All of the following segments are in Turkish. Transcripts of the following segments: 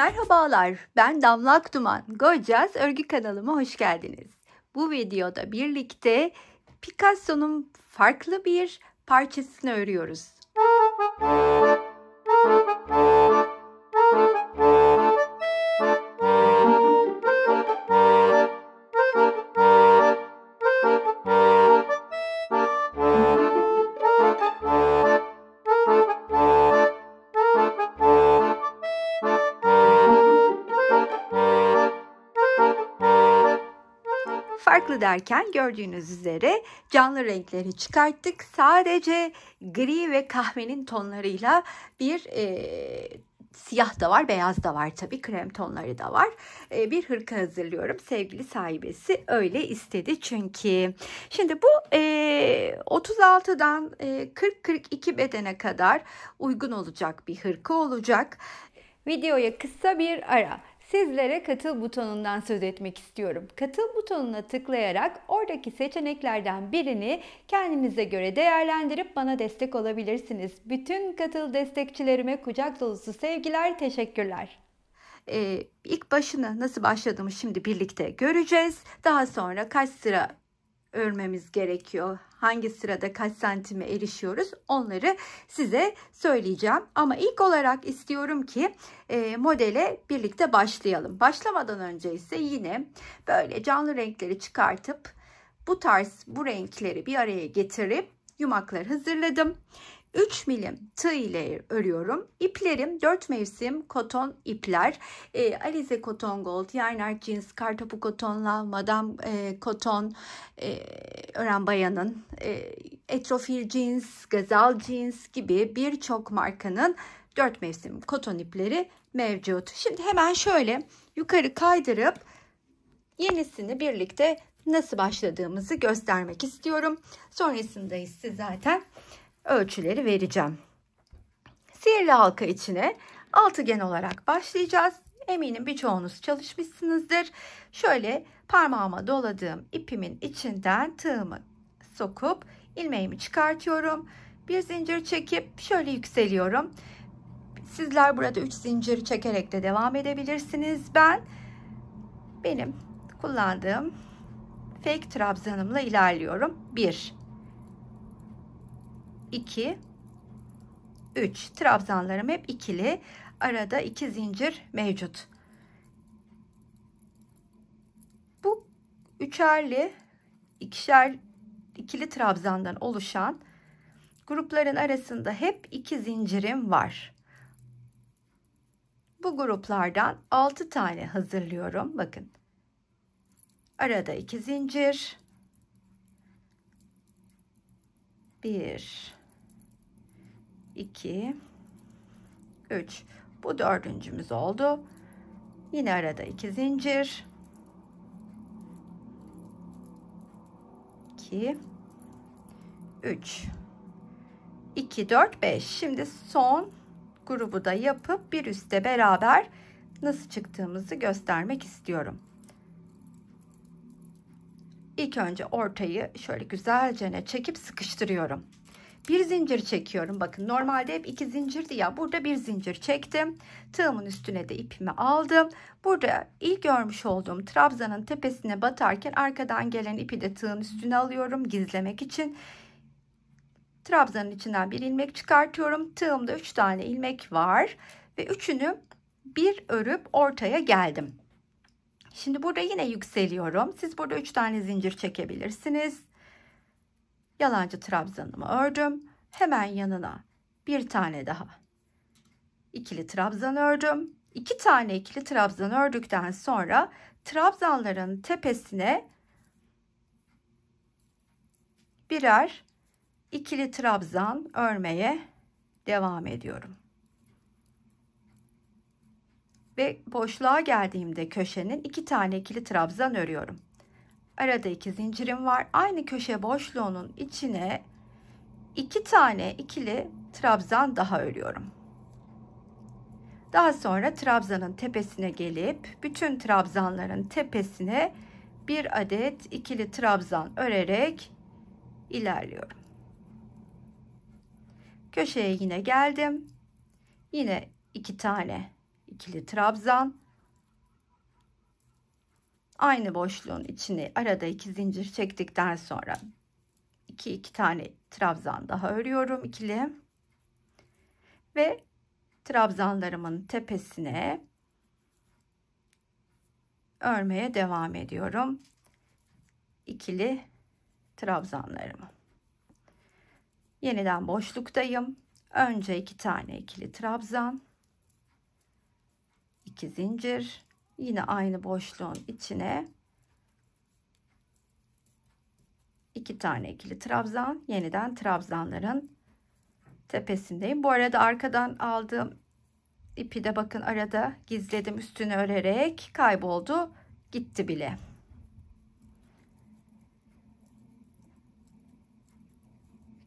Merhabalar, ben Damla Akduman. Gorgeous Örgü kanalıma hoş geldiniz. Bu videoda birlikte Picasso'nun farklı bir parçasını örüyoruz. Farklı derken gördüğünüz üzere canlı renkleri çıkarttık. Sadece gri ve kahvenin tonlarıyla bir siyah da var, beyaz da var tabii, krem tonları da var. Bir hırka hazırlıyorum. Sevgili sahibesi öyle istedi çünkü. Şimdi bu 36'dan 40-42 bedene kadar uygun olacak bir hırka olacak. Videoya kısa bir ara. Sizlere katıl butonundan söz etmek istiyorum. Katıl butonuna tıklayarak oradaki seçeneklerden birini kendinize göre değerlendirip bana destek olabilirsiniz. Bütün katıl destekçilerime kucak dolusu sevgiler, teşekkürler. İlk başını nasıl başladığımı şimdi birlikte göreceğiz. Daha sonra kaç sıra örmemiz gerekiyor, hangi sırada kaç santime erişiyoruz, onları size söyleyeceğim. Ama ilk olarak istiyorum ki modele birlikte başlayalım. Başlamadan önce ise yine böyle canlı renkleri çıkartıp bu renkleri bir araya getirip yumaklar hazırladım. 3 milim tığ ile örüyorum. İplerim 4 mevsim koton ipler. Alize Cotton Gold, Yarnart Jeans, Kartopu Koton'la Madame Cotton, Ören Bayan'ın, Etrofil Jeans, Gazal Jeans gibi birçok markanın 4 mevsim koton ipleri mevcut. Şimdi hemen şöyle yukarı kaydırıp yenisini birlikte nasıl başladığımızı göstermek istiyorum. Sonrasında ise zaten ölçüleri vereceğim. Sihirli halka içine altıgen olarak başlayacağız. Eminim birçoğunuz çalışmışsınızdır. Şöyle parmağıma doladığım ipimin içinden tığımı sokup ilmeğimi çıkartıyorum. Bir zincir çekip şöyle yükseliyorum. Sizler burada 3 zincir çekerek de devam edebilirsiniz. Benim kullandığım fake trabzanımla ilerliyorum. 1 2 3 trabzanlarım hep ikili, arada 2 zincir mevcut. Bu üçerli, ikişer ikili trabzandan oluşan grupların arasında hep 2 zincirim var. Bu gruplardan 6 tane hazırlıyorum. Bakın, arada 2 zincir, 1 2 3, bu dördüncümüz oldu. Yine arada 2 zincir, 2 3 2 4 5. Şimdi son grubu da yapıp bir üste beraber nasıl çıktığımızı göstermek istiyorum. İlk önce ortayı şöyle güzelce çekip sıkıştırıyorum. Bir zincir çekiyorum. Bakın, normalde hep 2 zincirdi ya. Burada bir zincir çektim. Tığımın üstüne de ipimi aldım. Burada ilk örmüş olduğum trabzanın tepesine batarken arkadan gelen ipi de tığın üstüne alıyorum gizlemek için. Trabzanın içinden bir ilmek çıkartıyorum. Tığımda 3 tane ilmek var ve üçünü bir örüp ortaya geldim. Şimdi burada yine yükseliyorum. Siz burada 3 tane zincir çekebilirsiniz. Yalancı trabzanımı ördüm. Hemen yanına bir tane daha ikili trabzan ördüm. 2 tane ikili trabzan ördükten sonra trabzanların tepesine birer ikili trabzan örmeye devam ediyorum. Ve boşluğa geldiğimde köşenin 2 tane ikili trabzan örüyorum. Arada 2 zincirim var. Aynı köşe boşluğunun içine 2 tane ikili trabzan daha örüyorum. Daha sonra trabzanın tepesine gelip bütün trabzanların tepesine bir adet ikili trabzan örerek ilerliyorum. Köşeye yine geldim. Yine 2 tane ikili trabzan. Aynı boşluğun içine arada 2 zincir çektikten sonra 2 tane trabzan daha örüyorum ikili ve trabzanlarımın tepesine örmeye devam ediyorum ikili trabzanlarımı. Yeniden boşluktayım. Önce 2 tane ikili trabzan, 2 zincir, yine aynı boşluğun içine 2 tane ikili trabzan, yeniden trabzanların tepesindeyim. Bu arada arkadan aldığım ipi de bakın arada gizledim, üstünü örerek kayboldu gitti bile.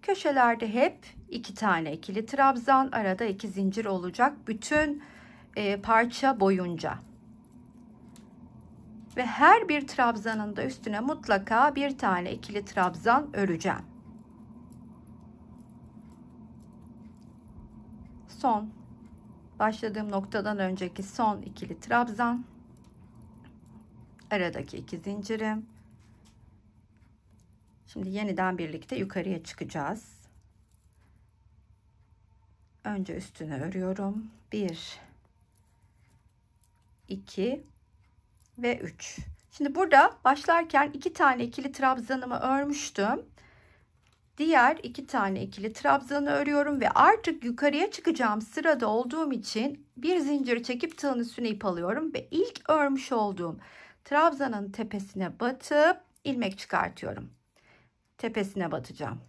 Köşelerde hep 2 tane ikili trabzan, arada 2 zincir olacak bütün parça boyunca. Ve her bir trabzanın da üstüne mutlaka bir tane ikili trabzan öreceğim. Son başladığım noktadan önceki son ikili trabzan, aradaki 2 zincirim. Şimdi yeniden birlikte yukarıya çıkacağız. Önce üstüne örüyorum. 1 2 ve 3. Şimdi burada başlarken 2 tane ikili trabzanımı örmüştüm. Diğer 2 tane ikili trabzanı örüyorum ve artık yukarıya çıkacağım sırada olduğum için bir zincir çekip tığın üstüne ip alıyorum ve ilk örmüş olduğum trabzanın tepesine batıp ilmek çıkartıyorum. Tepesine batacağım.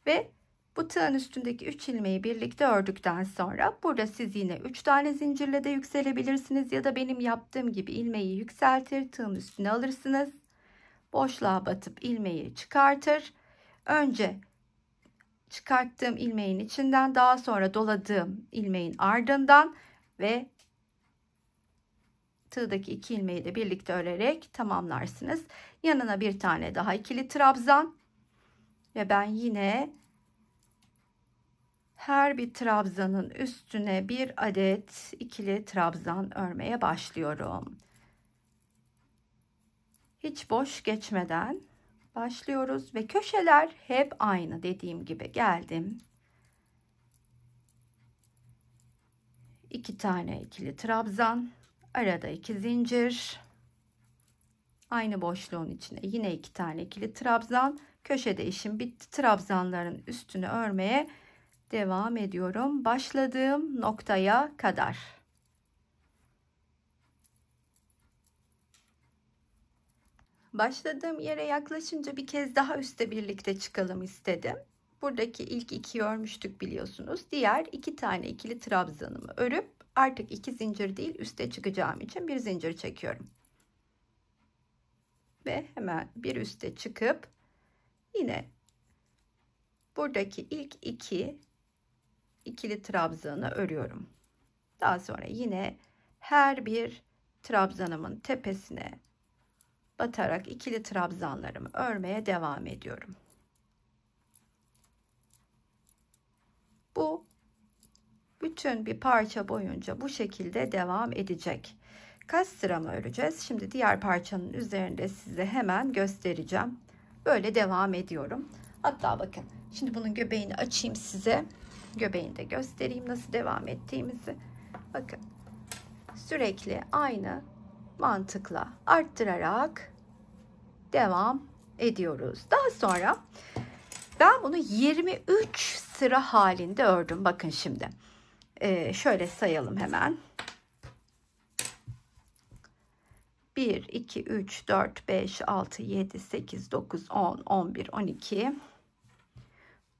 Ve bu tığın üstündeki 3 ilmeği birlikte ördükten sonra burada siz yine 3 tane zincirle de yükselebilirsiniz ya da benim yaptığım gibi ilmeği yükseltir, tığın üstüne alırsınız. Boşluğa batıp ilmeği çıkartır. Önce çıkarttığım ilmeğin içinden, daha sonra doladığım ilmeğin ardından ve tığdaki 2 ilmeği de birlikte örerek tamamlarsınız. Yanına bir tane daha ikili trabzan ve ben yine her bir trabzanın üstüne bir adet ikili trabzan örmeye başlıyorum. Hiç boş geçmeden başlıyoruz ve köşeler hep aynı, dediğim gibi geldim. 2 tane ikili trabzan, arada 2 zincir, aynı boşluğun içine yine 2 tane ikili trabzan. Köşede işim bitti. Trabzanların üstünü örmeye devam ediyorum başladığım noktaya kadar. Başladığım yere yaklaşınca bir kez daha üste birlikte çıkalım istedim. Buradaki ilk 2'yi örmüştük biliyorsunuz. Diğer 2 tane ikili trabzanımı örüp artık 2 zincir değil üste çıkacağım için bir zincir çekiyorum. Ve hemen bir üste çıkıp yine buradaki ilk 2 ikili trabzanı örüyorum. Daha sonra yine her bir trabzanımın tepesine batarak ikili trabzanlarımı örmeye devam ediyorum. Bu bütün bir parça boyunca bu şekilde devam edecek. Kaç sıra mı öreceğiz? Şimdi diğer parçanın üzerinde size hemen göstereceğim. Böyle devam ediyorum. Hatta bakın şimdi bunun göbeğini açayım size. Göbeğini de göstereyim nasıl devam ettiğimizi. Bakın sürekli aynı mantıkla arttırarak devam ediyoruz. Daha sonra ben bunu 23 sıra halinde ördüm. Bakın şimdi şöyle sayalım hemen. 1, 2, 3, 4, 5, 6, 7, 8, 9, 10, 11, 12,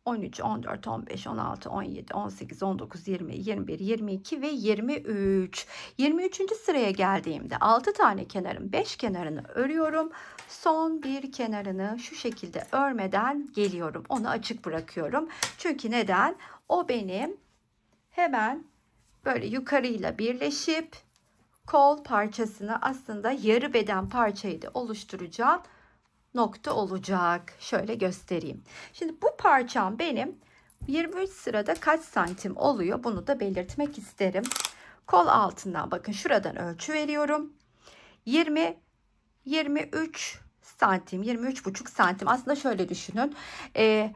13, 14, 15, 16, 17, 18, 19, 20, 21, 22 ve 23. 23. sıraya geldiğimde 6 tane kenarın 5 kenarını örüyorum. Son bir kenarını şu şekilde örmeden geliyorum. Onu açık bırakıyorum. Çünkü neden? O benim hemen böyle yukarıyla birleşip kol parçasını, aslında yarı beden parçayı da oluşturacağım nokta olacak. Şöyle göstereyim. Şimdi bu parçam benim 23 sırada kaç santim oluyor? Bunu da belirtmek isterim. Kol altından bakın şuradan ölçü veriyorum. 23 santim, 23,5 santim. Aslında şöyle düşünün.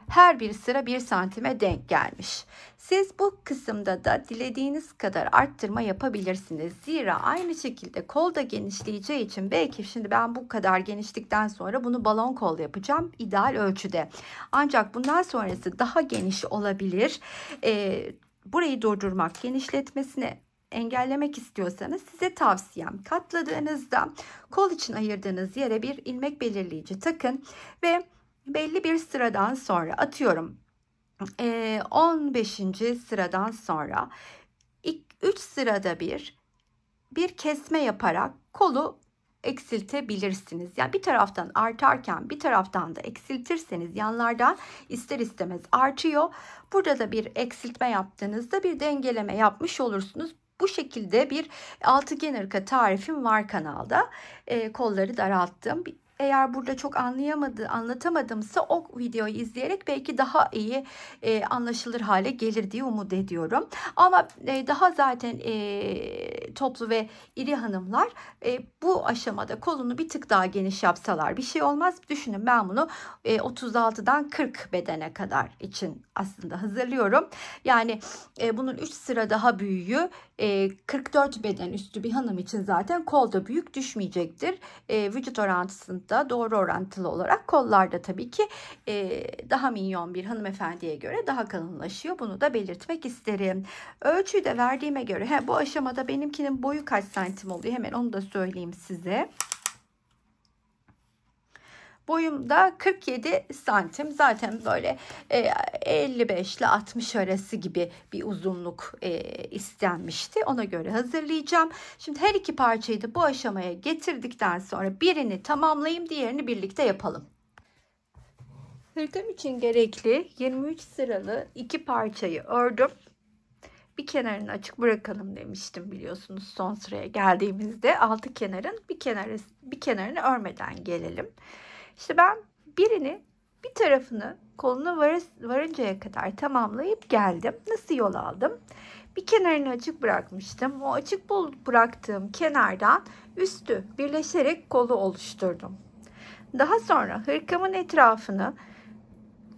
Her bir sıra 1 santime denk gelmiş. Siz bu kısımda da dilediğiniz kadar arttırma yapabilirsiniz. Zira aynı şekilde kol da genişleyeceği için belki şimdi ben bu kadar genişlikten sonra bunu balon kol yapacağım ideal ölçüde. Ancak bundan sonrası daha geniş olabilir. Burayı durdurmak, genişletmesini engellemek istiyorsanız size tavsiyem katladığınızda kol için ayırdığınız yere bir ilmek belirleyici takın ve belli bir sıradan sonra atıyorum 15. sıradan sonra 3 sırada bir kesme yaparak kolu eksiltebilirsiniz. Yani bir taraftan artarken bir taraftan da eksiltirseniz yanlardan ister istemez artıyor. Burada da bir eksiltme yaptığınızda bir dengeleme yapmış olursunuz. Bu şekilde bir altıgen ırka tarifim var kanalda. Kolları daralttım. Eğer burada çok anlatamadımsa o videoyu izleyerek belki daha iyi anlaşılır hale gelir diye umut ediyorum. Ama daha zaten toplu ve iri hanımlar bu aşamada kolunu bir tık daha geniş yapsalar bir şey olmaz. Düşünün ben bunu 36'dan 40 bedene kadar için aslında hazırlıyorum. Yani bunun 3 sıra daha büyüğü 44 beden üstü bir hanım için zaten kol da büyük düşmeyecektir. Vücut orantısında doğru orantılı olarak kollarda tabii ki daha minyon bir hanımefendiye göre daha kalınlaşıyor. Bunu da belirtmek isterim. Ölçüyü de verdiğime göre bu aşamada benimkinin boyu kaç santim oluyor? Hemen onu da söyleyeyim size. Boyum da 47 santim. Zaten böyle 55 ile 60 arası gibi bir uzunluk istenmişti. Ona göre hazırlayacağım. Şimdi her iki parçayı da bu aşamaya getirdikten sonra birini tamamlayayım, diğerini birlikte yapalım. Hırkam için gerekli 23 sıralı iki parçayı ördüm. Bir kenarını açık bırakalım demiştim biliyorsunuz son sıraya geldiğimizde. Altı kenarın bir kenarını örmeden gelelim. İşte ben bir tarafını koluna varıncaya kadar tamamlayıp geldim. Nasıl yol aldım? Bir kenarını açık bırakmıştım. O açık bıraktığım kenardan üstü birleşerek kolu oluşturdum. Daha sonra hırkamın etrafını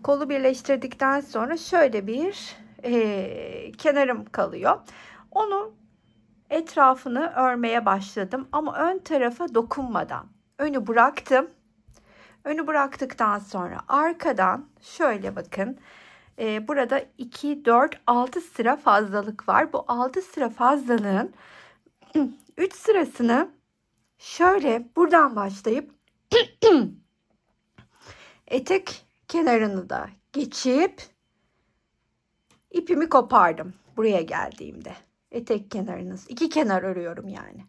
kolu birleştirdikten sonra şöyle bir kenarım kalıyor. Onu etrafını örmeye başladım ama ön tarafa dokunmadan önü bıraktım. Önü bıraktıktan sonra arkadan şöyle bakın. Burada 2, 4, 6 sıra fazlalık var. Bu 6 sıra fazlalığın 3 sırasını şöyle buradan başlayıp etek kenarını da geçip ipimi kopardım buraya geldiğimde. Etek kenarınız. 2 kenar örüyorum yani.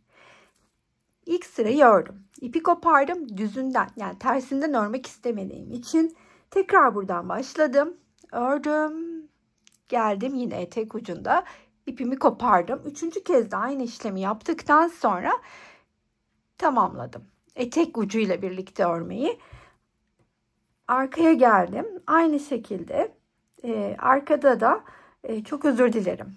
İlk sırayı ördüm. İpi kopardım düzünden, yani tersinden örmek istemediğim için tekrar buradan başladım. Ördüm. Geldim yine etek ucunda ipimi kopardım. Üçüncü kez de aynı işlemi yaptıktan sonra tamamladım. Etek ucuyla birlikte örmeyi. Arkaya geldim. Aynı şekilde arkada da çok özür dilerim.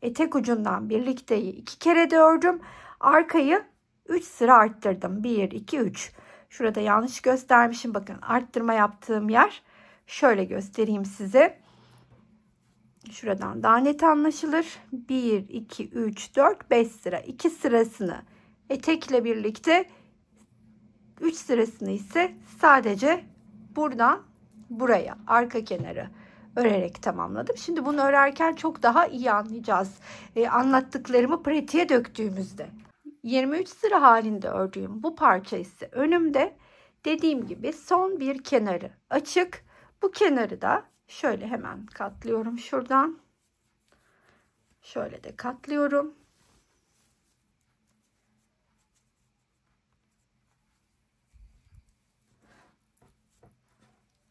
Etek ucundan birlikte 2 kere de ördüm. Arkayı 3 sıra arttırdım. 1, 2, 3. Şurada yanlış göstermişim. Bakın arttırma yaptığım yer. Şöyle göstereyim size. Şuradan daha net anlaşılır. 1, 2, 3, 4, 5 sıra. 2 sırasını etekle birlikte, 3 sırasını ise sadece buradan buraya arka kenarı örerek tamamladım. Şimdi bunu örerken çok daha iyi anlayacağız. Anlattıklarımı pratiğe döktüğümüzde. 23 sıra halinde ördüğüm bu parça ise önümde, dediğim gibi son bir kenarı açık. Bu kenarı da şöyle hemen katlıyorum şuradan. Şöyle de katlıyorum.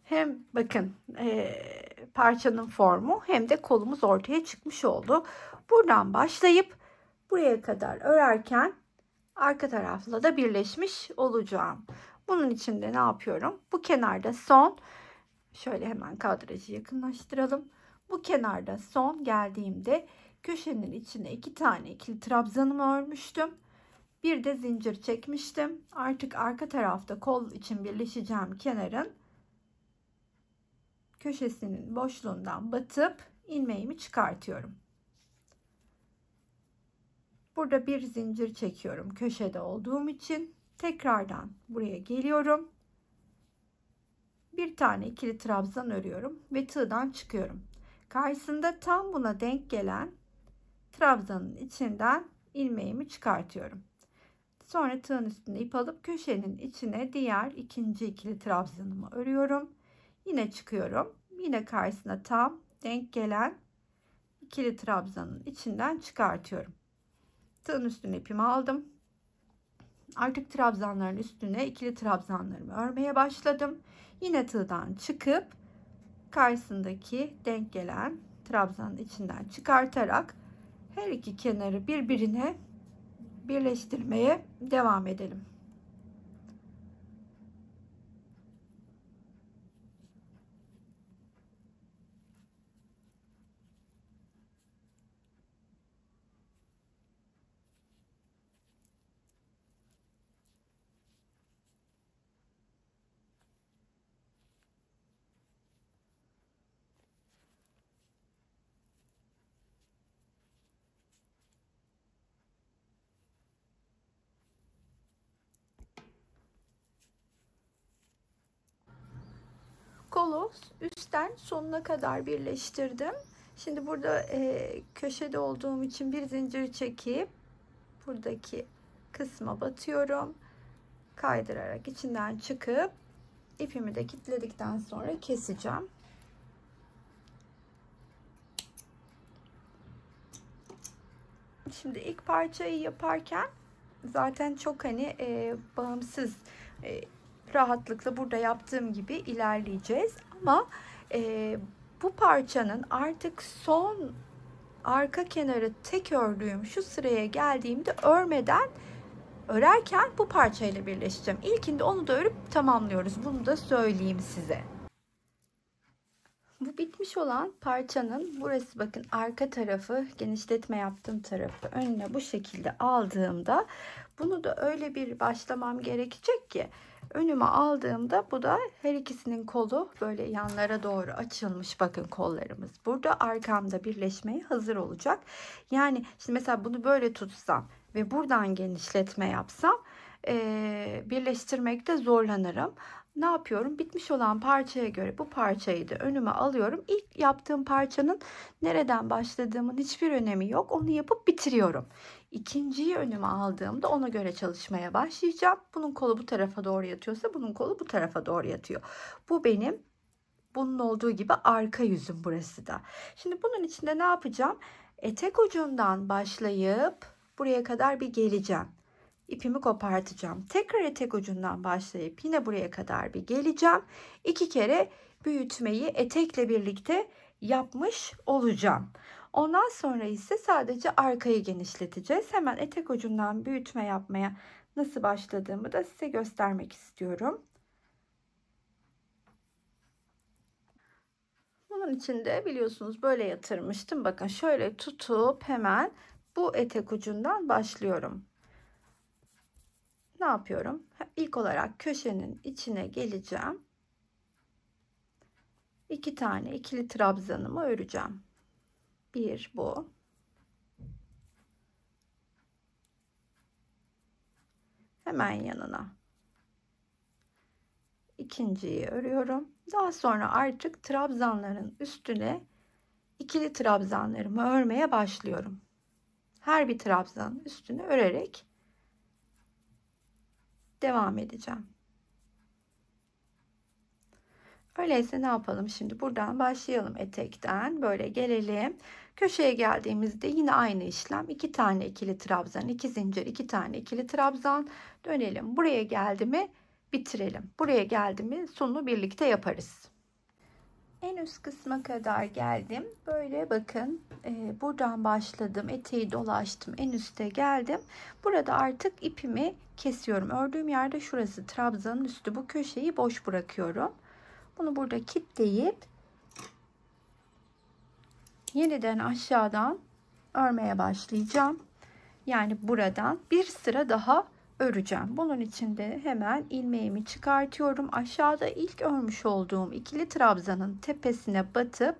Hem bakın parçanın formu hem de kolumuz ortaya çıkmış oldu. Buradan başlayıp buraya kadar örerken arka tarafla da birleşmiş olacağım. Bunun için de ne yapıyorum? Bu kenarda son, şöyle hemen kadrajı yakınlaştıralım. Bu kenarda son geldiğimde Köşenin içine 2 tane ikili trabzanımı örmüştüm. Bir de zincir çekmiştim. Artık arka tarafta kol için birleşeceğim kenarın köşesinin boşluğundan batıp ilmeğimi çıkartıyorum. Burada bir zincir çekiyorum köşede olduğum için. Tekrardan buraya geliyorum. Bir tane ikili trabzan örüyorum ve tığdan çıkıyorum. Karşısında tam buna denk gelen trabzanın içinden ilmeğimi çıkartıyorum. Sonra tığın üstüne ip alıp köşenin içine diğer ikinci ikili trabzanımı örüyorum. Yine çıkıyorum. Yine karşısına tam denk gelen ikili trabzanın içinden çıkartıyorum. Tığın üstüne ipimi aldım. Artık trabzanların üstüne ikili trabzanlarımı örmeye başladım. Yine tığdan çıkıp karşısındaki denk gelen trabzanın içinden çıkartarak her iki kenarı birbirine birleştirmeye devam edelim. Kolu üstten sonuna kadar birleştirdim. Şimdi burada köşede olduğum için bir zincir çekip buradaki kısma batıyorum. Kaydırarak içinden çıkıp ipimi de kilitledikten sonra keseceğim. Şimdi ilk parçayı yaparken zaten çok bağımsız rahatlıkla burada yaptığım gibi ilerleyeceğiz. Ama bu parçanın artık son arka kenarı tek ördüğüm şu sıraya geldiğimde örerken bu parçayla birleşeceğim. İlkinde onu da örüp tamamlıyoruz. Bunu da söyleyeyim size. Bu bitmiş olan parçanın burası, bakın arka tarafı, genişletme yaptığım tarafı önüne bu şekilde aldığımda bunu da öyle bir başlamam gerekecek ki önüme aldığımda bu da her ikisinin kolu böyle yanlara doğru açılmış. Bakın kollarımız burada arkamda birleşmeye hazır olacak. Yani şimdi mesela bunu böyle tutsam ve buradan genişletme yapsam birleştirmekte zorlanırım. Ne yapıyorum? Bitmiş olan parçaya göre bu parçayı da önüme alıyorum. İlk yaptığım parçanın nereden başladığımın hiçbir önemi yok. Onu yapıp bitiriyorum. İkinciyi önüme aldığımda ona göre çalışmaya başlayacağım. Bunun kolu bu tarafa doğru yatıyorsa bunun kolu bu tarafa doğru yatıyor. Bu benim bunun olduğu gibi arka yüzüm burası da. Şimdi bunun içinde ne yapacağım? Etek ucundan başlayıp buraya kadar bir geleceğim. İpimi kopartacağım. Tekrar etek ucundan başlayıp yine buraya kadar bir geleceğim. 2 kere büyütmeyi etekle birlikte yapmış olacağım. Ondan sonra ise sadece arkayı genişleteceğiz. Hemen etek ucundan büyütme yapmaya nasıl başladığımı da size göstermek istiyorum. Bunun için de biliyorsunuz böyle yatırmıştım. Bakın şöyle tutup hemen bu etek ucundan başlıyorum. Ne yapıyorum? İlk olarak köşenin içine geleceğim. 2 tane ikili trabzanımı öreceğim. Bir bu. Hemen yanına ikinciyi örüyorum. Daha sonra artık trabzanların üstüne ikili trabzanlarımı örmeye başlıyorum. Her bir trabzanın üstüne örerek devam edeceğim. Öyleyse ne yapalım? Şimdi buradan başlayalım, etekten böyle gelelim. Köşeye geldiğimizde yine aynı işlem. 2 tane ikili trabzan, 2 zincir, 2 tane ikili trabzan, dönelim. Buraya geldi mi bitirelim. Buraya geldi mi sonunu birlikte yaparız. En üst kısma kadar geldim. Böyle bakın, buradan başladım. Eteği dolaştım. En üste geldim. Burada artık ipimi kesiyorum. Ördüğüm yerde şurası trabzanın üstü. Bu köşeyi boş bırakıyorum. Bunu burada kilitleyip yeniden aşağıdan örmeye başlayacağım. Yani buradan bir sıra daha öreceğim. Bunun için de hemen ilmeğimi çıkartıyorum. Aşağıda ilk örmüş olduğum ikili trabzanın tepesine batıp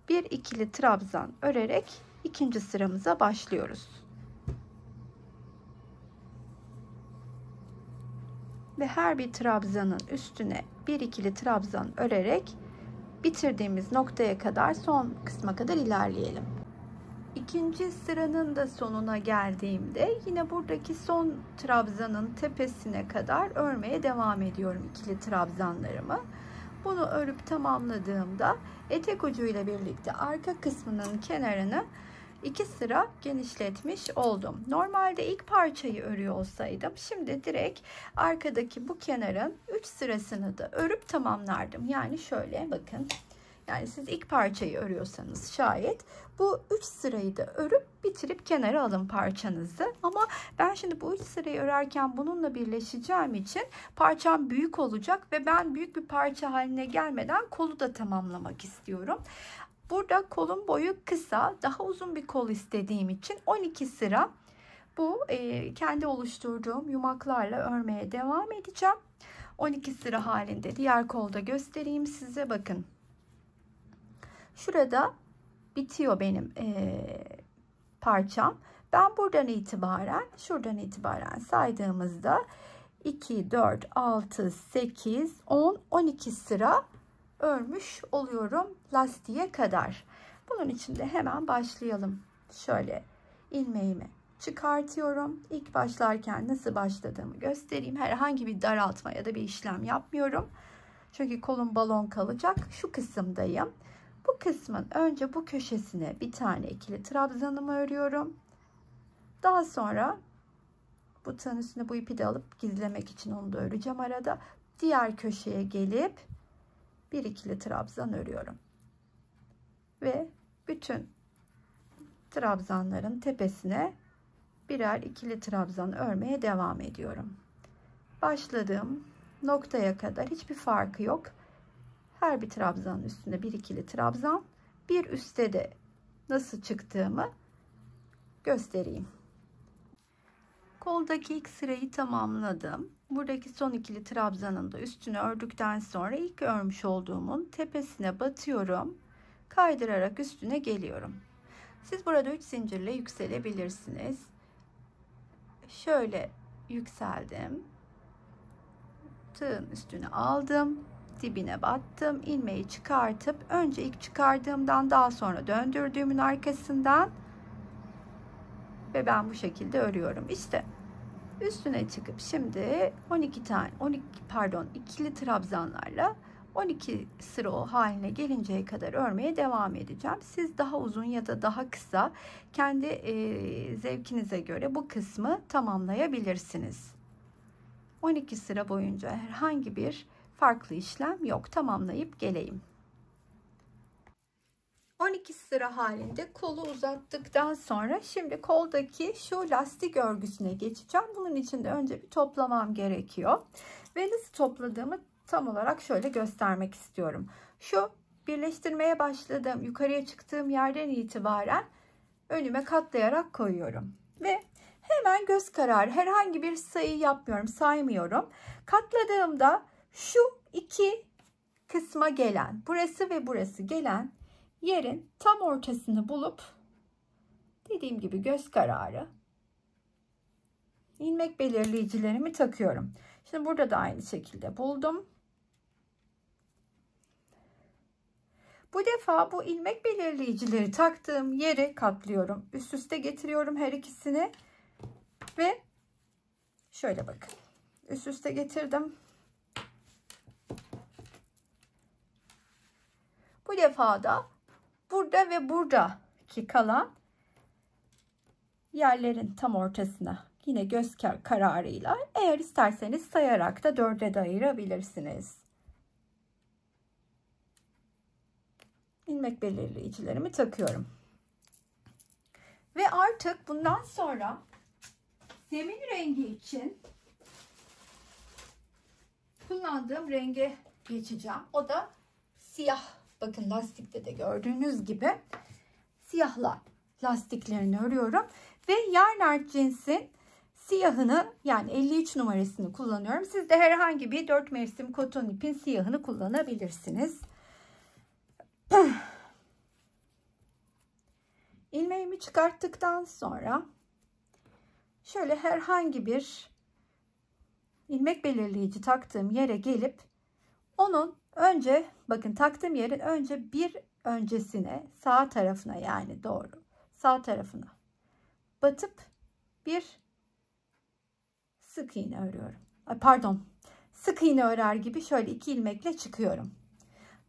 bir ikili trabzan örerek ikinci sıramıza başlıyoruz. Ve her bir trabzanın üstüne bir ikili trabzan örerek bitirdiğimiz noktaya kadar, son kısma kadar ilerleyelim. İkinci sıranın da sonuna geldiğimde yine buradaki son trabzanın tepesine kadar örmeye devam ediyorum ikili trabzanlarımı. Bunu örüp tamamladığımda etek ucuyla birlikte arka kısmının kenarını 2 sıra genişletmiş oldum. Normalde ilk parçayı örüyor olsaydım şimdi direkt arkadaki bu kenarın 3 sırasını da örüp tamamlardım. Yani şöyle bakın. Yani siz ilk parçayı örüyorsanız şayet bu 3 sırayı da örüp bitirip kenara alın parçanızı. Ama ben şimdi bu 3 sırayı örerken bununla birleşeceğim için parçam büyük olacak ve ben büyük bir parça haline gelmeden kolu da tamamlamak istiyorum. Burada kolun boyu kısa, daha uzun bir kol istediğim için 12 sıra bu kendi oluşturduğum yumaklarla örmeye devam edeceğim. 12 sıra halinde diğer kolda göstereyim size, bakın. Şurada bitiyor benim parçam. Ben buradan itibaren, şuradan itibaren saydığımızda 2, 4, 6, 8, 10, 12 sıra örmüş oluyorum lastiğe kadar. Bunun için de hemen başlayalım. Şöyle ilmeğimi çıkartıyorum. İlk başlarken nasıl başladığımı göstereyim. Herhangi bir daraltma ya da bir işlem yapmıyorum. Çünkü kolum balon kalacak. Şu kısımdayım. Bu kısmın önce bu köşesine bir tane ikili trabzanımı örüyorum. Daha sonra bu tığın üstüne bu ipi de alıp gizlemek için onu da öreceğim arada. Diğer köşeye gelip bir ikili trabzan örüyorum. Ve bütün trabzanların tepesine birer ikili trabzan örmeye devam ediyorum. Başladığım noktaya kadar hiçbir farkı yok. Her bir trabzanın üstünde bir ikili trabzan, bir üstte de nasıl çıktığımı göstereyim. Koldaki ilk sırayı tamamladım. Buradaki son ikili trabzanın da üstünü ördükten sonra ilk örmüş olduğumun tepesine batıyorum. Kaydırarak üstüne geliyorum. Siz burada 3 zincirle yükselebilirsiniz. Şöyle yükseldim. Tığın üstüne aldım. Dibine battım. İlmeği çıkartıp önce ilk çıkardığımdan daha sonra döndürdüğümün arkasından ve ben bu şekilde örüyorum. İşte üstüne çıkıp şimdi 12 ikili trabzanlarla 12 sıra o haline gelinceye kadar örmeye devam edeceğim. Siz daha uzun ya da daha kısa kendi zevkinize göre bu kısmı tamamlayabilirsiniz. 12 sıra boyunca herhangi bir farklı işlem yok. Tamamlayıp geleyim. 12 sıra halinde kolu uzattıktan sonra şimdi koldaki şu lastik örgüsüne geçeceğim. Bunun için de önce bir toplamam gerekiyor. Ve nasıl topladığımı tam olarak şöyle göstermek istiyorum. Şu birleştirmeye başladığım, yukarıya çıktığım yerden itibaren önüme katlayarak koyuyorum. Ve hemen göz kararı, herhangi bir sayı yapmıyorum, saymıyorum. Katladığımda şu iki kısma gelen, burası ve burası gelen yerin tam ortasını bulup dediğim gibi göz kararı ilmek belirleyicilerimi takıyorum. Şimdi burada da aynı şekilde buldum. Bu defa bu ilmek belirleyicileri taktığım yeri katlıyorum. Üst üste getiriyorum her ikisini ve şöyle bakın. Üst üste getirdim. Bu defa da burada ve buradaki kalan yerlerin tam ortasına yine göz kararıyla, eğer isterseniz sayarak da 4'e de ayırabilirsiniz. İlmek belirleyicilerimi takıyorum. Ve artık bundan sonra zemin rengi için kullandığım renge geçeceğim. O da siyah. Bakın lastikte de gördüğünüz gibi siyahla lastiklerini örüyorum ve Yarnart cinsin siyahını, yani 53 numarasını kullanıyorum. Siz de herhangi bir 4 mevsim koton ipin siyahını kullanabilirsiniz. İlmeğimi çıkarttıktan sonra şöyle herhangi bir ilmek belirleyici taktığım yere gelip onun önce, bakın taktığım yerin önce bir öncesine, sağ tarafına, yani doğru sağ tarafına batıp bir sık iğne örüyorum. Pardon, sık iğne örer gibi şöyle 2 ilmekle çıkıyorum.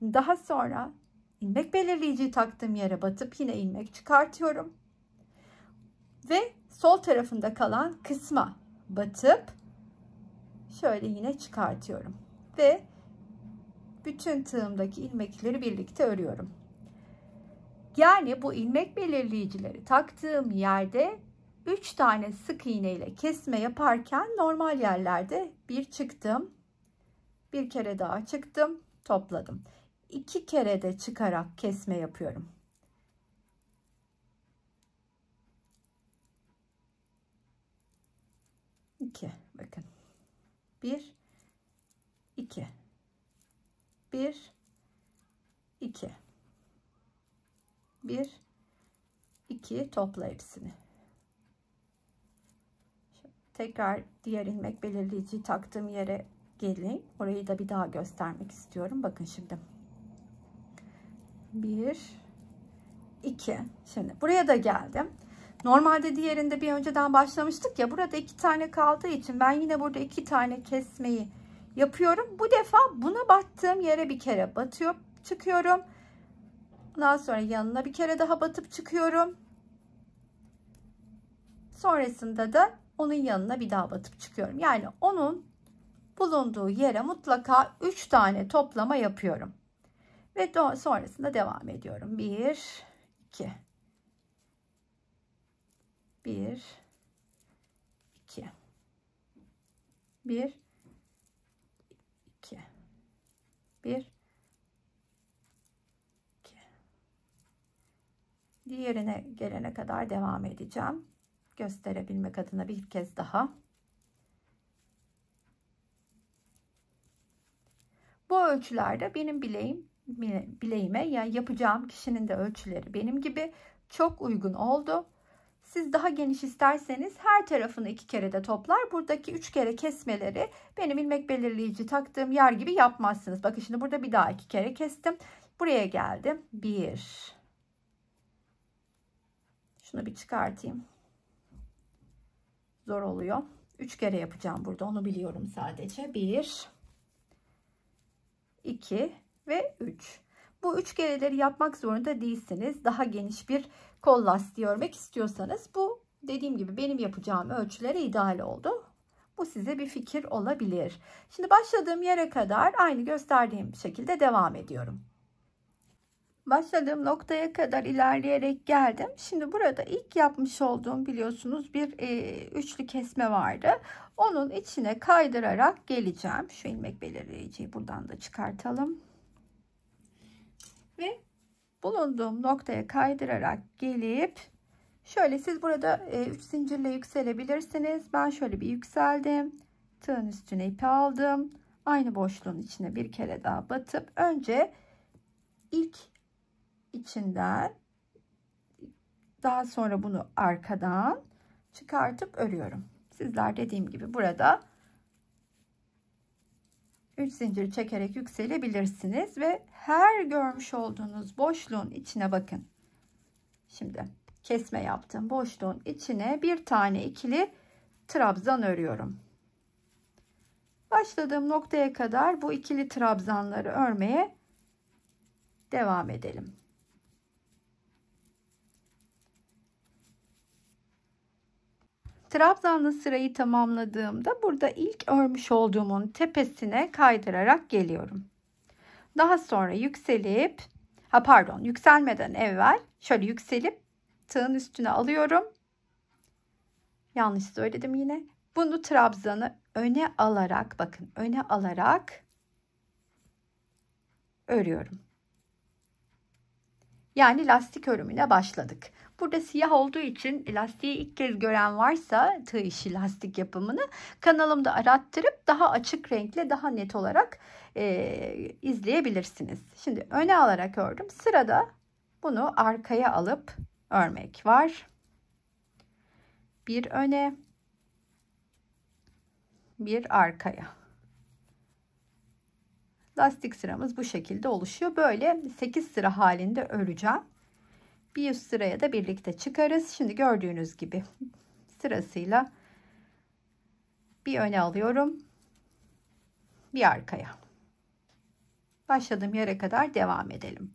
Daha sonra ilmek belirleyiciyi taktığım yere batıp yine ilmek çıkartıyorum ve sol tarafında kalan kısma batıp şöyle yine çıkartıyorum ve bütün tığımdaki ilmekleri birlikte örüyorum. Yani bu ilmek belirleyicileri taktığım yerde 3 tane sık iğne ile kesme yaparken normal yerlerde bir çıktım, bir kere daha çıktım, topladım. 2 kere de çıkarak kesme yapıyorum. İki, bakın. 1 2 1 2 1 2 topla hepsini. Tekrar diğer ilmek belirleyiciyi taktığım yere gelin. Orayı da bir daha göstermek istiyorum. Bakın şimdi. 1 2. Şimdi buraya da geldim. Normalde diğerinde bir önceden başlamıştık ya. Burada 2 tane kaldığı için ben yine burada 2 tane kesmeyi yapıyorum. Bu defa buna battığım yere bir kere batıyor, çıkıyorum. Ondan sonra yanına bir kere daha batıp çıkıyorum. Sonrasında da onun yanına bir daha batıp çıkıyorum. Yani onun bulunduğu yere mutlaka 3 tane toplama yapıyorum. Ve sonrasında devam ediyorum. 1 2 1 2 1 2 1 2. Diğerine gelene kadar devam edeceğim. Gösterebilmek adına bir kez daha. Bu ölçülerde benim bileğime, yani yapacağım kişinin de ölçüleri benim gibi çok uygun oldu. Siz daha geniş isterseniz her tarafını 2 kere de toplar. Buradaki 3 kere kesmeleri benim ilmek belirleyici taktığım yer gibi yapmazsınız. Bakın şimdi burada bir daha 2 kere kestim. Buraya geldim. 1. Şunu bir çıkartayım. Zor oluyor. 3 kere yapacağım burada. Onu biliyorum sadece. 1 2 ve 3. Bu 3 kereleri yapmak zorunda değilsiniz. Daha geniş bir kol lastiği örmek istiyorsanız bu, dediğim gibi, benim yapacağım ölçülere ideal oldu. Bu size bir fikir olabilir. Şimdi başladığım yere kadar aynı gösterdiğim şekilde devam ediyorum. Başladığım noktaya kadar ilerleyerek geldim. Şimdi burada ilk yapmış olduğum, biliyorsunuz, bir üçlü kesme vardı. Onun içine kaydırarak geleceğim. Şu ilmek belirleyiciyi buradan da çıkartalım. Ve bulunduğum noktaya kaydırarak gelip şöyle, siz burada 3 zincirle yükselebilirsiniz. Ben şöyle bir yükseldim. Tığın üstüne ipi aldım. Aynı boşluğun içine bir kere daha batıp önce ilk içinden, daha sonra bunu arkadan çıkartıp örüyorum. Sizler dediğim gibi burada 3 zincir çekerek yükselebilirsiniz ve her görmüş olduğunuz boşluğun içine bakın. Şimdi kesme yaptım. Boşluğun içine bir tane ikili trabzan örüyorum. Başladığım noktaya kadar bu ikili trabzanları örmeye devam edelim. Trabzanlı sırayı tamamladığımda burada ilk örmüş olduğumun tepesine kaydırarak geliyorum. Daha sonra yükselip, yükselmeden evvel şöyle yükselip tığın üstüne alıyorum. Yanlış söyledim yine. Bunu trabzanı öne alarak, bakın, öne alarak örüyorum. Yani lastik örümüne başladık. Burada siyah olduğu için lastiği ilk kez gören varsa tığ işi lastik yapımını kanalımda arattırıp daha açık renkle daha net olarak izleyebilirsiniz. Şimdi öne alarak ördüm. Sırada bunu arkaya alıp örmek var. Bir öne, bir arkaya. Lastik sıramız bu şekilde oluşuyor. Böyle 8 sıra halinde öreceğim. Bir üst sıraya da birlikte çıkarız. Şimdi gördüğünüz gibi sırasıyla bir öne alıyorum, bir arkaya. Başladığım yere kadar devam edelim.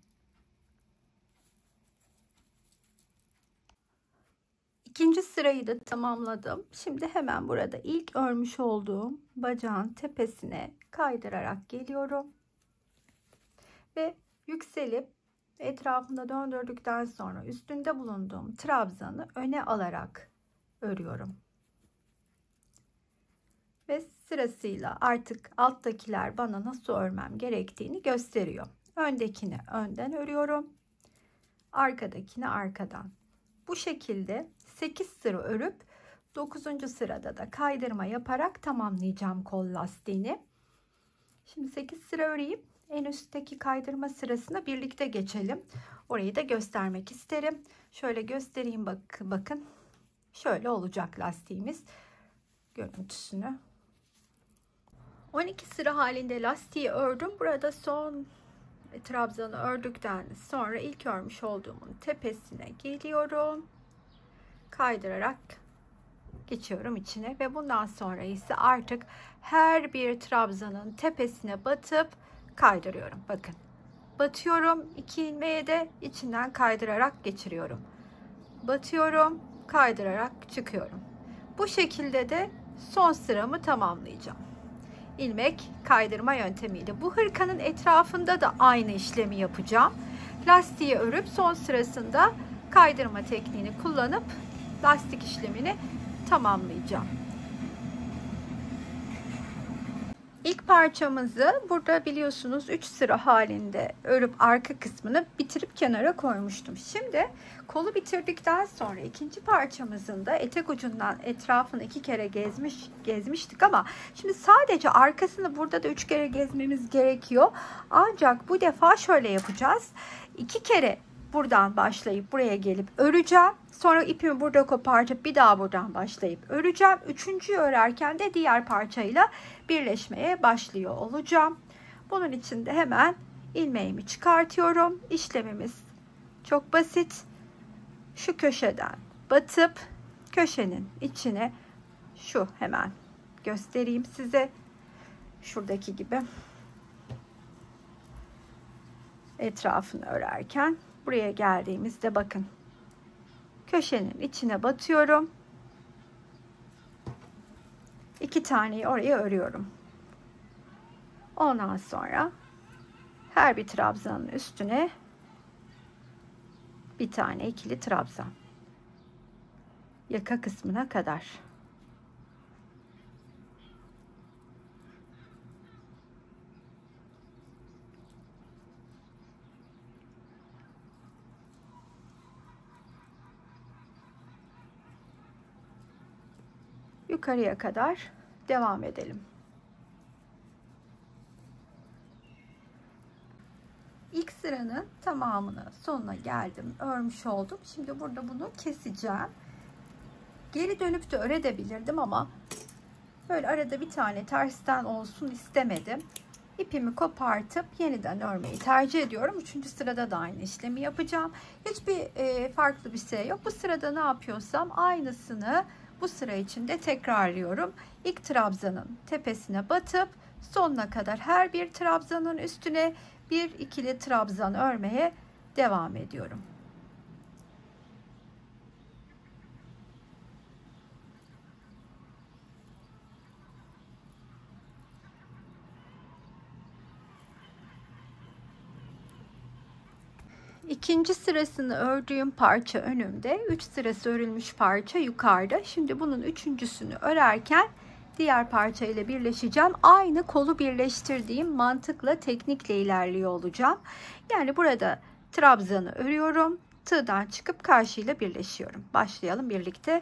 İkinci sırayı da tamamladım. Şimdi hemen burada ilk örmüş olduğum bacağın tepesine kaydırarak geliyorum. Ve yükselip etrafında döndürdükten sonra üstünde bulunduğum trabzanı öne alarak örüyorum. Ve sırasıyla artık alttakiler bana nasıl örmem gerektiğini gösteriyor. Öndekini önden örüyorum. Arkadakini arkadan. Bu şekilde 8 sıra örüp 9. sırada da kaydırma yaparak tamamlayacağım kol lastiğini. Şimdi 8 sıra öreyim. En üstteki kaydırma sırasına birlikte geçelim. Orayı da göstermek isterim. Şöyle göstereyim, bakın. Şöyle olacak lastiğimiz görüntüsünü. 12 sıra halinde lastiği ördüm. Burada son trabzanı ördükten sonra ilk örmüş olduğumun tepesine geliyorum. Kaydırarak geçiyorum içine ve bundan sonra ise artık her bir trabzanın tepesine batıp kaydırıyorum. Bakın. Batıyorum, 2 ilmeğe de içinden kaydırarak geçiriyorum. Batıyorum, kaydırarak çıkıyorum. Bu şekilde de son sıramı tamamlayacağım. İlmek kaydırma yöntemiyle. Bu hırkanın etrafında da aynı işlemi yapacağım. Lastiği örüp son sırasında kaydırma tekniğini kullanıp lastik işlemini tamamlayacağım. İlk parçamızı burada biliyorsunuz 3 sıra halinde örüp arka kısmını bitirip kenara koymuştum. Şimdi kolu bitirdikten sonra ikinci parçamızın da etek ucundan etrafını 2 kere gezmiştik ama şimdi sadece arkasını burada da 3 kere gezmemiz gerekiyor. Ancak bu defa şöyle yapacağız. 2 kere buradan başlayıp buraya gelip öreceğim. Sonra ipimi burada kopartıp bir daha buradan başlayıp öreceğim. Üçüncüyü örerken de diğer parçayla birleşmeye başlıyor olacağım. Bunun için de hemen ilmeğimi çıkartıyorum. İşlemimiz çok basit. Şu köşeden batıp köşenin içine şu hemen göstereyim size. Şuradaki gibi etrafını örerken buraya geldiğimizde bakın. Köşenin içine batıyorum. 2 taneyi oraya örüyorum. Ondan sonra her bir trabzanın üstüne bir tane ikili trabzan. Yaka kısmına kadar. Yukarıya kadar devam edelim. İlk sıranın tamamını sonuna geldim. Örmüş oldum. Şimdi burada bunu keseceğim. Geri dönüp de örebilirdim ama böyle arada bir tane tersten olsun istemedim. İpimi kopartıp yeniden örmeyi tercih ediyorum. 3. sırada da aynı işlemi yapacağım. Hiçbir farklı bir şey yok. Bu sırada ne yapıyorsam aynısını bu sıra içinde tekrarlıyorum. İlk trabzanın tepesine batıp sonuna kadar her bir trabzanın üstüne bir ikili trabzan örmeye devam ediyorum. İkinci sırasını ördüğüm parça önümde, 3 sırası örülmüş parça yukarıda. Şimdi bunun üçüncüsünü örerken diğer parça ile birleşeceğim. Aynı kolu birleştirdiğim mantıkla, teknikle ilerliyor olacağım. Yani burada trabzanı örüyorum. Tığdan çıkıp karşıyla birleşiyorum. Başlayalım birlikte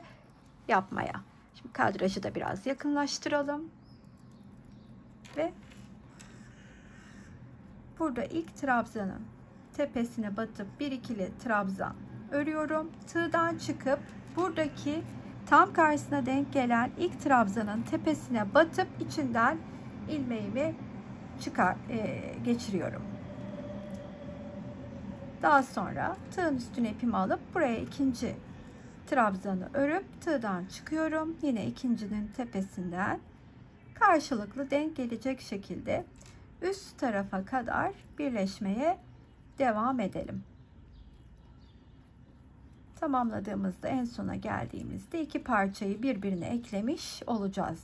yapmaya. Şimdi kadrajı da biraz yakınlaştıralım. Ve burada ilk trabzanın tepesine batıp bir ikili trabzan örüyorum. Tığdan çıkıp buradaki tam karşısına denk gelen ilk trabzanın tepesine batıp içinden ilmeğimi geçiriyorum. Daha sonra tığın üstüne ipimi alıp buraya ikinci trabzanı örüp tığdan çıkıyorum. Yine ikincinin tepesinden karşılıklı denk gelecek şekilde üst tarafa kadar birleşmeye devam edelim. Tamamladığımızda en sona geldiğimizde iki parçayı birbirine eklemiş olacağız.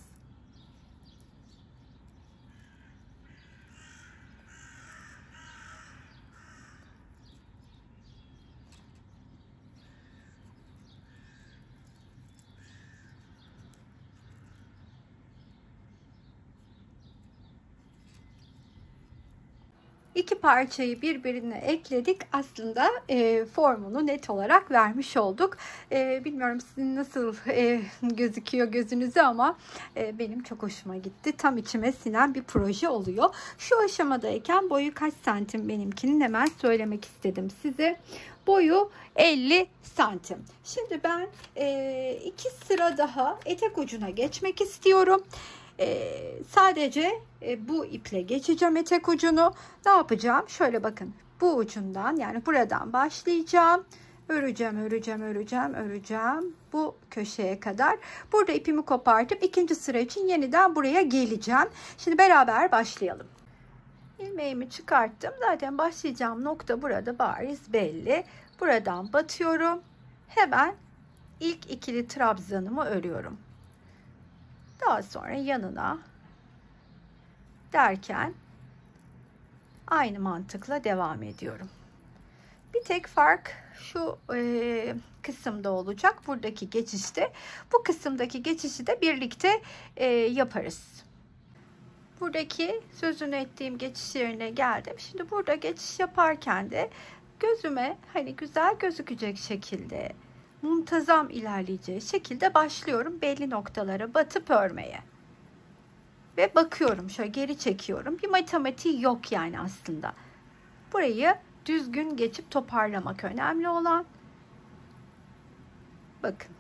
İki parçayı birbirine ekledik. Aslında formunu net olarak vermiş olduk. Bilmiyorum sizin nasıl gözüküyor gözünüze ama benim çok hoşuma gitti. Tam içime sinen bir proje oluyor. Şu aşamadayken boyu kaç santim benimkinin hemen söylemek istedim size. Boyu 50 santim. Şimdi ben iki sıra daha etek ucuna geçmek istiyorum. Sadece bu iple geçeceğim etek ucunu. Ne yapacağım? Şöyle bakın. Bu ucundan yani buradan başlayacağım. Öreceğim. Bu köşeye kadar. Burada ipimi kopartıp ikinci sıra için yeniden buraya geleceğim. Şimdi beraber başlayalım. İlmeğimi çıkarttım. Zaten başlayacağım nokta burada bariz belli. Buradan batıyorum. Hemen ilk ikili trabzanımı örüyorum. Daha sonra yanına derken aynı mantıkla devam ediyorum. Bir tek fark şu kısımda olacak. Buradaki geçişte. Bu kısımdaki geçişi de birlikte yaparız. Buradaki sözünü ettiğim geçiş yerine geldim. Şimdi burada geçiş yaparken de gözüme hani güzel gözükecek şekilde, muntazam ilerleyeceği şekilde başlıyorum belli noktalara batıp örmeye. Ve bakıyorum, şöyle geri çekiyorum. Bir matematiği yok yani aslında. Burayı düzgün geçip toparlamak önemli olan. Bakın.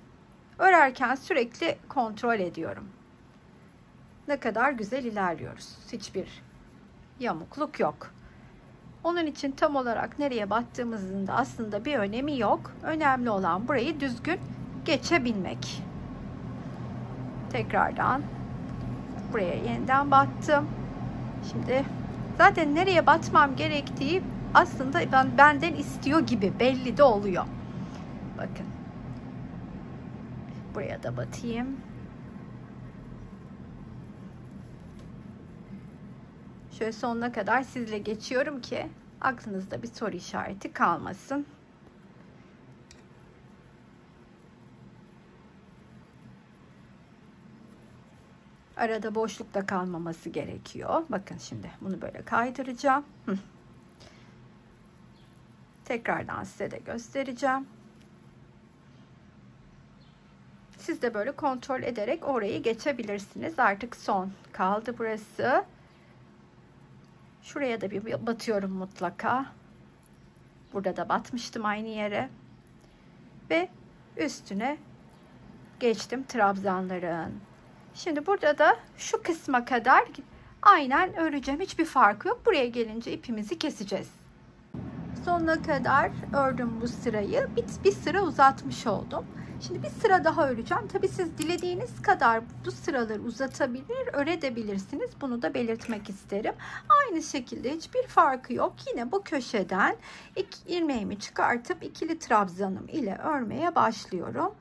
Örerken sürekli kontrol ediyorum. Ne kadar güzel ilerliyoruz. Hiçbir yamukluk yok. Onun için tam olarak nereye battığımızın da aslında bir önemi yok. Önemli olan burayı düzgün geçebilmek. Tekrardan buraya yeniden battım. Şimdi zaten nereye batmam gerektiği aslında benden istiyor gibi belli de oluyor. Bakın. Buraya da batayım. Şöyle sonuna kadar sizle geçiyorum ki aklınızda bir soru işareti kalmasın. Arada boşluk da kalmaması gerekiyor. Bakın şimdi bunu böyle kaydıracağım. Tekrardan size de göstereceğim. Siz de böyle kontrol ederek orayı geçebilirsiniz. Artık son kaldı burası. Şuraya da bir batıyorum mutlaka. Burada da batmıştım aynı yere. Ve üstüne geçtim trabzanların. Şimdi burada da şu kısma kadar aynen öreceğim. Hiçbir farkı yok. Buraya gelince ipimizi keseceğiz. Sonuna kadar ördüm bu sırayı. Bir sıra uzatmış oldum. Şimdi bir sıra daha öreceğim. Tabii siz dilediğiniz kadar bu sıraları uzatabilir, örebilirsiniz. Bunu da belirtmek isterim. Aynı şekilde hiçbir farkı yok. Yine bu köşeden ilmeğimi çıkartıp ikili trabzanım ile örmeye başlıyorum.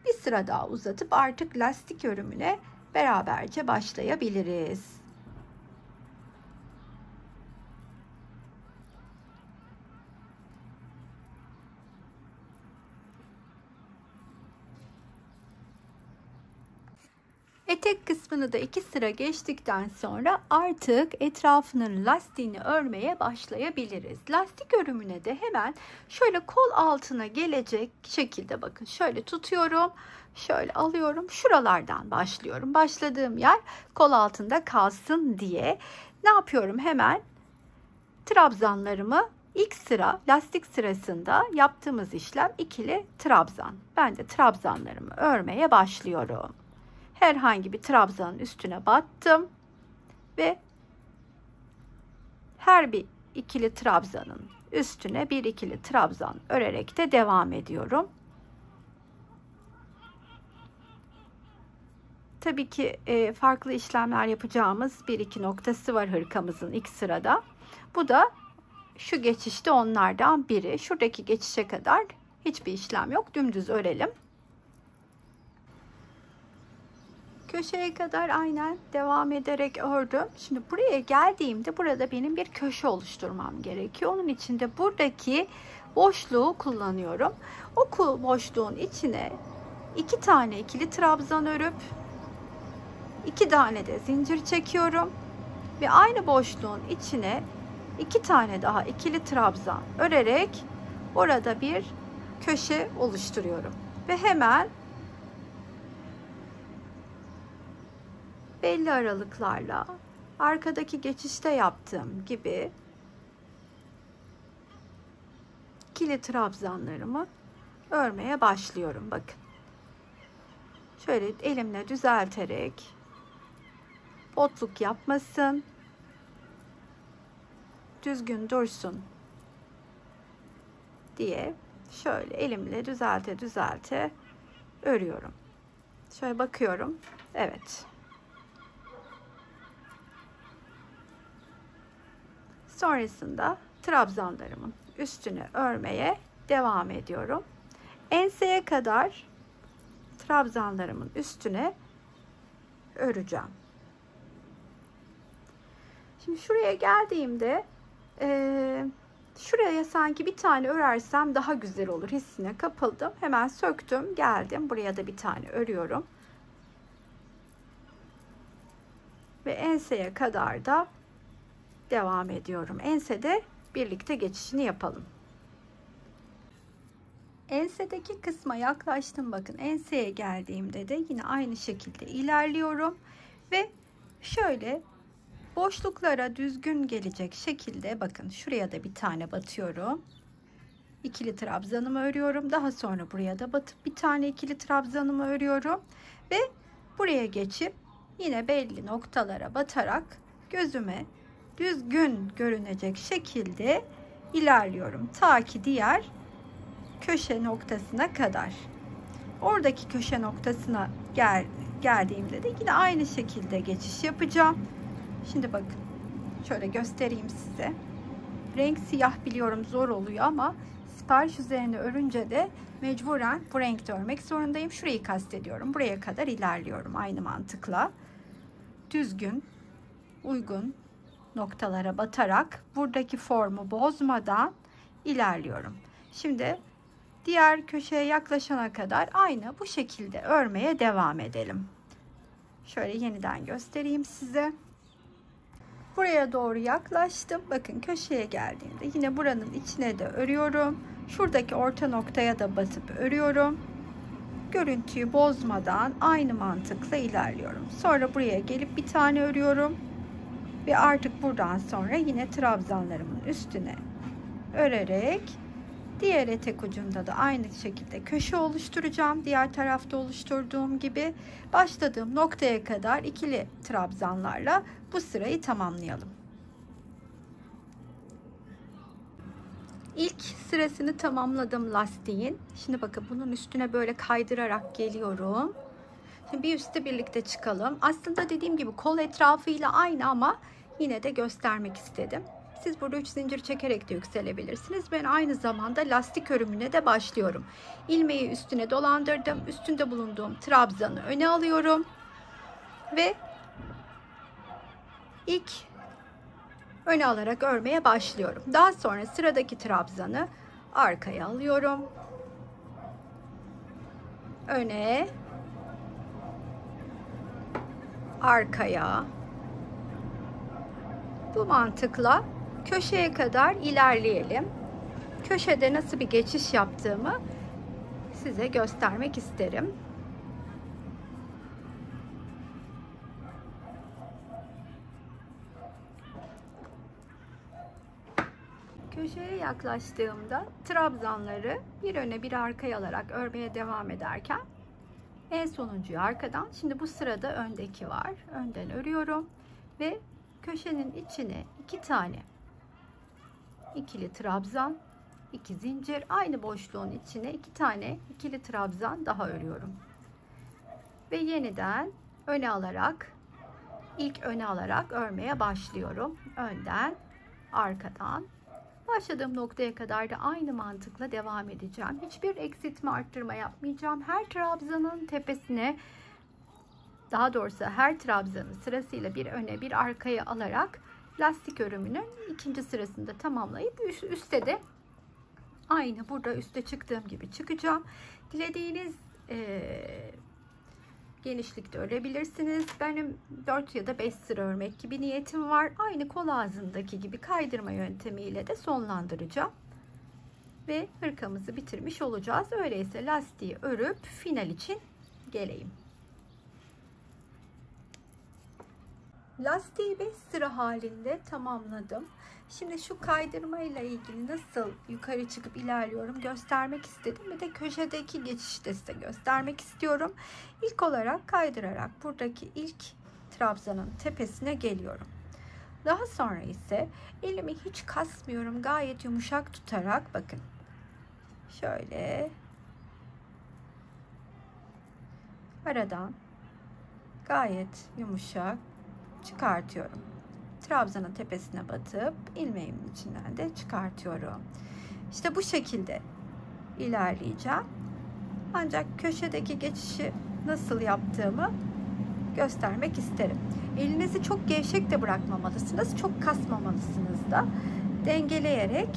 Bir sıra daha uzatıp artık lastik örümüne beraberce başlayabiliriz. Etek kısmını da 2 sıra geçtikten sonra artık etrafının lastiğini örmeye başlayabiliriz. Lastik örümüne de hemen şöyle kol altına gelecek şekilde bakın şöyle tutuyorum. Şöyle alıyorum. Şuralardan başlıyorum. Başladığım yer kol altında kalsın diye. Ne yapıyorum hemen? Trabzanlarımı ilk sıra lastik sırasında yaptığımız işlem ikili trabzan. Ben de trabzanlarımı örmeye başlıyorum. Herhangi bir trabzanın üstüne battım ve her bir ikili trabzanın üstüne bir ikili trabzan örerek de devam ediyorum. Tabii ki farklı işlemler yapacağımız bir iki noktası var hırkamızın ilk sırada. Bu da şu geçişte onlardan biri. Şuradaki geçişe kadar hiçbir işlem yok. Dümdüz örelim. Köşeye kadar aynen devam ederek ördüm. Şimdi buraya geldiğimde burada benim bir köşe oluşturmam gerekiyor. Onun için de buradaki boşluğu kullanıyorum. O boşluğun içine 2 tane ikili trabzan örüp 2 tane de zincir çekiyorum ve aynı boşluğun içine 2 tane daha ikili trabzan örerek orada bir köşe oluşturuyorum ve hemen belli aralıklarla arkadaki geçişte yaptığım gibi ikili trabzanlarımı örmeye başlıyorum. Bakın şöyle elimle düzelterek botluk yapmasın, düzgün dursun diye şöyle elimle düzelte örüyorum. Şöyle bakıyorum. Evet. Sonrasında trabzanlarımın üstüne örmeye devam ediyorum. Enseye kadar trabzanlarımın üstüne öreceğim. Şimdi şuraya geldiğimde şuraya sanki bir tane örersem daha güzel olur hissine kapıldım. Hemen söktüm, geldim. Buraya da bir tane örüyorum. Ve enseye kadar da devam ediyorum. Ensede birlikte geçişini yapalım. Ensedeki kısma yaklaştım. Bakın enseye geldiğimde de yine aynı şekilde ilerliyorum ve şöyle boşluklara düzgün gelecek şekilde bakın şuraya da bir tane batıyorum. İkili trabzanımı örüyorum. Daha sonra buraya da batıp bir tane ikili trabzanımı örüyorum ve buraya geçip yine belli noktalara batarak gözüme düzgün görünecek şekilde ilerliyorum. Ta ki diğer köşe noktasına kadar. Oradaki köşe noktasına geldiğimde de yine aynı şekilde geçiş yapacağım. Şimdi bakın şöyle göstereyim size. Renk siyah biliyorum zor oluyor ama sipariş üzerine örünce de mecburen bu renkte örmek zorundayım. Şurayı kastediyorum. Buraya kadar ilerliyorum aynı mantıkla. Düzgün, uygun noktalara batarak buradaki formu bozmadan ilerliyorum. Şimdi diğer köşeye yaklaşana kadar aynı bu şekilde örmeye devam edelim. Şöyle yeniden göstereyim size. Buraya doğru yaklaştım. Bakın köşeye geldiğimde yine buranın içine de örüyorum. Şuradaki orta noktaya da batıp örüyorum. Görüntüyü bozmadan aynı mantıkla ilerliyorum. Sonra buraya gelip bir tane örüyorum. Ve artık buradan sonra yine trabzanlarımın üstüne örerek diğer etek ucunda da aynı şekilde köşe oluşturacağım. Diğer tarafta oluşturduğum gibi başladığım noktaya kadar ikili trabzanlarla bu sırayı tamamlayalım. İlk sırasını tamamladım lastiğin. Şimdi bakın bunun üstüne böyle kaydırarak geliyorum. Şimdi bir üstte birlikte çıkalım. Aslında dediğim gibi kol etrafıyla aynı ama yine de göstermek istedim. Siz burada 3 zincir çekerek de yükselebilirsiniz. Ben aynı zamanda lastik örümüne de başlıyorum. İlmeği üstüne dolandırdım. Üstünde bulunduğum trabzanı öne alıyorum. Ve ilk öne alarak örmeye başlıyorum. Daha sonra sıradaki trabzanı arkaya alıyorum. Öne. arkaya. Bu mantıkla köşeye kadar ilerleyelim. Köşede nasıl bir geçiş yaptığımı size göstermek isterim. Köşeye yaklaştığımda trabzanları bir öne bir arkaya alarak örmeye devam ederken en sonuncuyu arkadan, şimdi bu sırada öndeki var. Önden örüyorum ve köşenin içine 2 tane ikili trabzan, 2 zincir, aynı boşluğun içine 2 tane ikili trabzan daha örüyorum. Ve yeniden ilk öne alarak örmeye başlıyorum. Önden, arkadan. Başladığım noktaya kadar da aynı mantıkla devam edeceğim. Hiçbir eksiltme, arttırma yapmayacağım. Her trabzanın tepesine, daha doğrusu her trabzanı sırasıyla bir öne bir arkaya alarak lastik örümünün ikinci sırasında tamamlayıp üstte de aynı burada üste çıktığım gibi çıkacağım. Dilediğiniz genişlikte örebilirsiniz. Benim 4 ya da 5 sıra örmek gibi niyetim var. Aynı kol ağzındaki gibi kaydırma yöntemiyle de sonlandıracağım. Ve hırkamızı bitirmiş olacağız. Öyleyse lastiği örüp final için geleyim. Lastiği 5 sıra halinde tamamladım. Şimdi şu kaydırma ile ilgili nasıl yukarı çıkıp ilerliyorum göstermek istedim. Bir de köşedeki geçişi de size göstermek istiyorum. İlk olarak kaydırarak buradaki ilk trabzanın tepesine geliyorum. Daha sonra ise elimi hiç kasmıyorum. Gayet yumuşak tutarak bakın. Şöyle aradan gayet yumuşak çıkartıyorum. Trabzanın tepesine batıp ilmeğimin içinden de çıkartıyorum. İşte bu şekilde ilerleyeceğim. Ancak köşedeki geçişi nasıl yaptığımı göstermek isterim. Elinizi çok gevşek de bırakmamalısınız, çok kasmamalısınız da. Dengeleyerek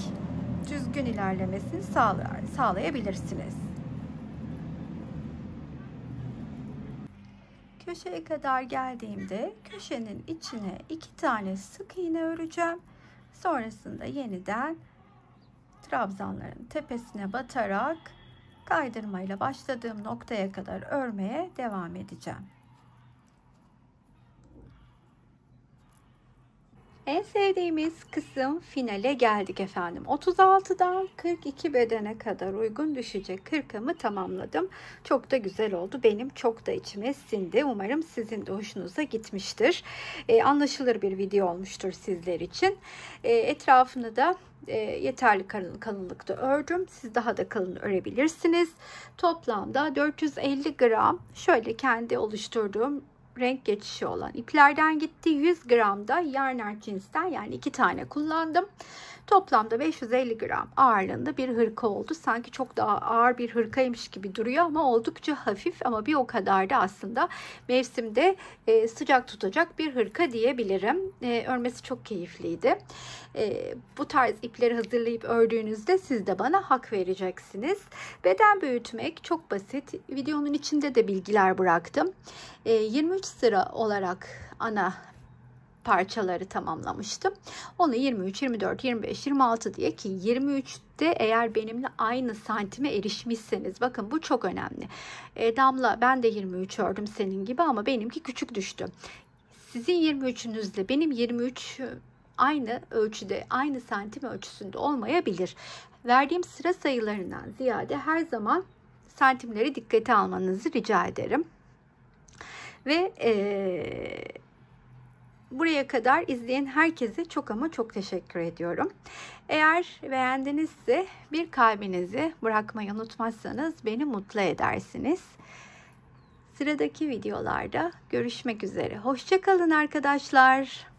düzgün ilerlemesini sağlayabilirsiniz. Köşeye kadar geldiğimde köşenin içine 2 tane sık iğne öreceğim. Sonrasında yeniden trabzanların tepesine batarak kaydırmayla başladığım noktaya kadar örmeye devam edeceğim. En sevdiğimiz kısım finale geldik efendim. 36'dan 42 bedene kadar uygun düşecek hırkamı tamamladım. Çok da güzel oldu. Benim çok da içime sindi. Umarım sizin de hoşunuza gitmiştir. Anlaşılır bir video olmuştur sizler için. Etrafını da yeterli kalınlıkta ördüm. Siz daha da kalın örebilirsiniz. Toplamda 450 gram şöyle kendi oluşturduğum renk geçişi olan iplerden gitti. 100 gram da yarner cinsten, yani 2 tane kullandım. Toplamda 550 gram ağırlığında bir hırka oldu. Sanki çok daha ağır bir hırkaymış gibi duruyor ama oldukça hafif, ama bir o kadar da aslında mevsimde sıcak tutacak bir hırka diyebilirim. Örmesi çok keyifliydi. Bu tarz ipleri hazırlayıp ördüğünüzde siz de bana hak vereceksiniz. Beden büyütmek çok basit. Videonun içinde de bilgiler bıraktım. 23 sıra olarak ana parçaları tamamlamıştım. Onu 23, 24, 25, 26 diye, ki 23'te eğer benimle aynı santime erişmişseniz, bakın bu çok önemli. Damla, ben de 23 ördüm senin gibi ama benimki küçük düştü. Sizin 23'ünüzle benim 23 aynı ölçüde, aynı santim ölçüsünde olmayabilir. Verdiğim sıra sayılarından ziyade her zaman santimleri dikkate almanızı rica ederim. Ve buraya kadar izleyen herkese çok ama çok teşekkür ediyorum. Eğer beğendinizse bir kalbinizi bırakmayı unutmazsanız beni mutlu edersiniz. Sıradaki videolarda görüşmek üzere. Hoşça kalın arkadaşlar.